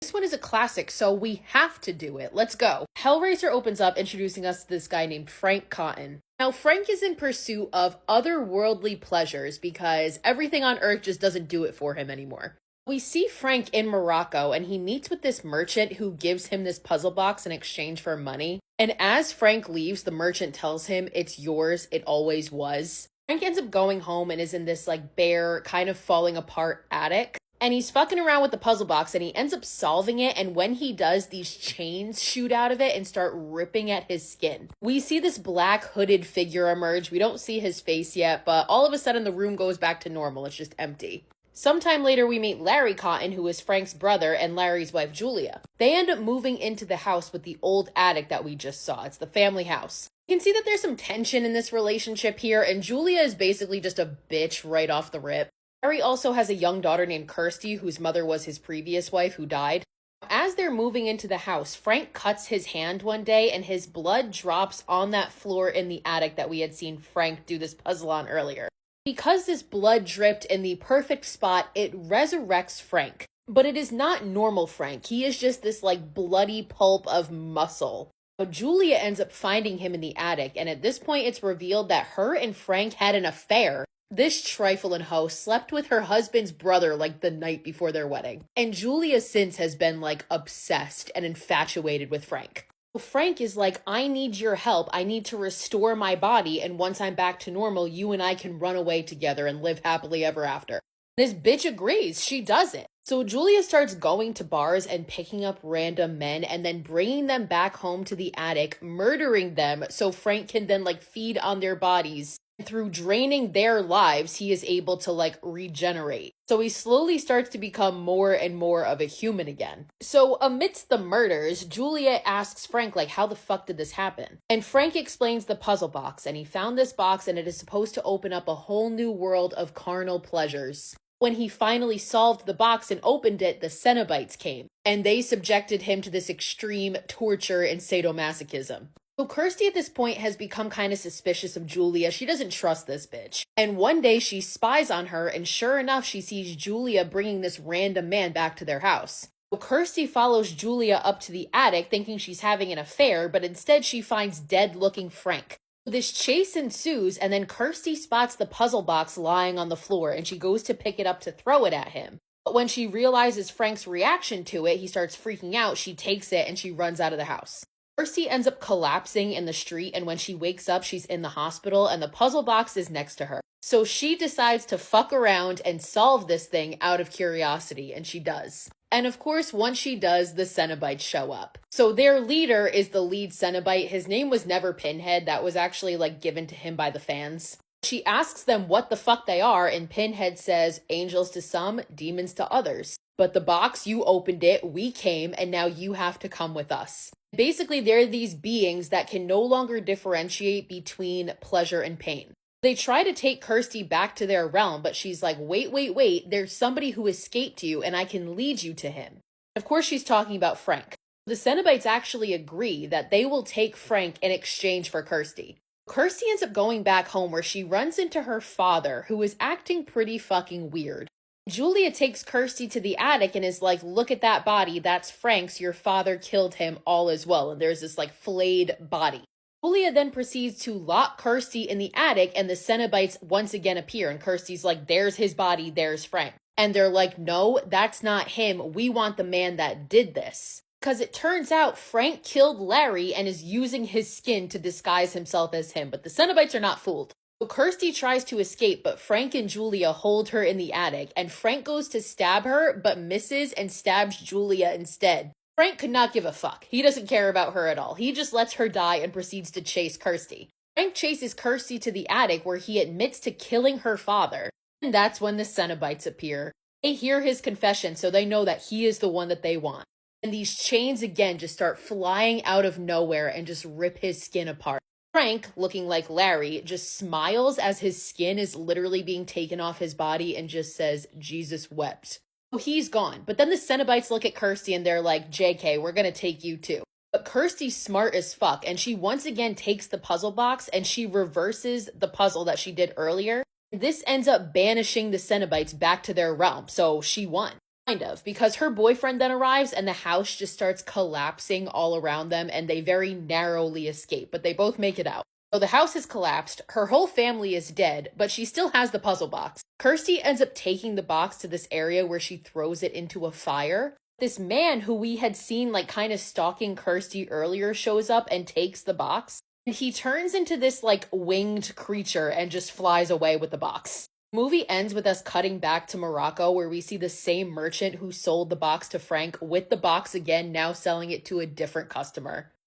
This one is a classic, so we have to do it. Let's go. Hellraiser opens up introducing us to this guy named Frank Cotton. Now, Frank is in pursuit of otherworldly pleasures because everything on Earth just doesn't do it for him anymore. We see Frank in Morocco and he meets with this merchant who gives him this puzzle box in exchange for money. And as Frank leaves, the merchant tells him, "It's yours, it always was." Frank ends up going home and is in this bare, kind of falling apart attic. And he's fucking around with the puzzle box and he ends up solving it. And when he does, these chains shoot out of it and start ripping at his skin. We see this black hooded figure emerge. We don't see his face yet, but all of a sudden the room goes back to normal. It's just empty. Sometime later, we meet Larry Cotton, who is Frank's brother, and Larry's wife, Julia. They end up moving into the house with the old attic that we just saw. It's the family house. You can see that there's some tension in this relationship here, and Julia is basically just a bitch right off the rip. Larry also has a young daughter named Kirsty, whose mother was his previous wife who died. As they're moving into the house, Frank cuts his hand one day, and his blood drops on that floor in the attic that we had seen Frank do this puzzle on earlier. Because this blood dripped in the perfect spot, it resurrects Frank. But it is not normal Frank. He is just this bloody pulp of muscle. So Julia ends up finding him in the attic, and at this point it's revealed that her and Frank had an affair. This trifling hoe slept with her husband's brother the night before their wedding. And Julia since has been obsessed and infatuated with Frank. Frank is "I need your help. I need to restore my body. And once I'm back to normal, you and I can run away together and live happily ever after." This bitch agrees. She does it. So Julia starts going to bars and picking up random men and then bringing them back home to the attic, murdering them so Frank can then feed on their bodies. Through draining their lives, he is able to regenerate. So he slowly starts to become more and more of a human again. So amidst the murders, Julia asks Frank how the fuck did this happen? And Frank explains the puzzle box, and he found this box and it is supposed to open up a whole new world of carnal pleasures. When he finally solved the box and opened it, the Cenobites came, and they subjected him to this extreme torture and sadomasochism. So Kirsty at this point has become kind of suspicious of Julia. She doesn't trust this bitch. And one day she spies on her, and sure enough, she sees Julia bringing this random man back to their house. So Kirsty follows Julia up to the attic thinking she's having an affair, but instead she finds dead-looking Frank. This chase ensues, and then Kirsty spots the puzzle box lying on the floor, and she goes to pick it up to throw it at him. But when she realizes Frank's reaction to it, he starts freaking out. She takes it and she runs out of the house. Kirsty ends up collapsing in the street, and when she wakes up, she's in the hospital, and the puzzle box is next to her. So she decides to fuck around and solve this thing out of curiosity, and she does. And of course, once she does, the Cenobites show up. So their leader is the lead Cenobite. His name was never Pinhead. That was actually given to him by the fans. She asks them what the fuck they are, and Pinhead says, "Angels to some, demons to others. But the box, you opened it, we came, and now you have to come with us." Basically, they're these beings that can no longer differentiate between pleasure and pain. They try to take Kirsty back to their realm, but she's wait, there's somebody who escaped you, and I can lead you to him. Of course, she's talking about Frank. The Cenobites actually agree that they will take Frank in exchange for Kirsty. Kirsty ends up going back home where she runs into her father, who is acting pretty fucking weird. Julia takes Kirsty to the attic and is "Look at that body, that's Frank's, your father killed him, all is well." And there's this flayed body. Julia then proceeds to lock Kirsty in the attic, and the Cenobites once again appear, and Kirsty's "There's his body, there's Frank." And they're "No, that's not him, we want the man that did this." Because it turns out Frank killed Larry and is using his skin to disguise himself as him, but the Cenobites are not fooled. So Kirsty tries to escape, but Frank and Julia hold her in the attic, and Frank goes to stab her, but misses and stabs Julia instead. Frank could not give a fuck. He doesn't care about her at all. He just lets her die and proceeds to chase Kirsty. Frank chases Kirsty to the attic where he admits to killing her father, and that's when the Cenobites appear. They hear his confession, so they know that he is the one that they want. And these chains again just start flying out of nowhere and just rip his skin apart. Frank, looking like Larry, just smiles as his skin is literally being taken off his body and just says, "Jesus wept." So he's gone. But then the Cenobites look at Kirsty and they're "JK, we're gonna take you too." But Kirsty's smart as fuck, and she once again takes the puzzle box and she reverses the puzzle that she did earlier. This ends up banishing the Cenobites back to their realm, so she won. Kind of, because her boyfriend then arrives and the house just starts collapsing all around them and they very narrowly escape, but they both make it out. So the house has collapsed, her whole family is dead, but she still has the puzzle box. Kirsty ends up taking the box to this area where she throws it into a fire. This man who we had seen like kind of stalking Kirsty earlier shows up and takes the box. And he turns into this like winged creature and just flies away with the box. Movie ends with us cutting back to Morocco where we see the same merchant who sold the box to Frank with the box again, now selling it to a different customer.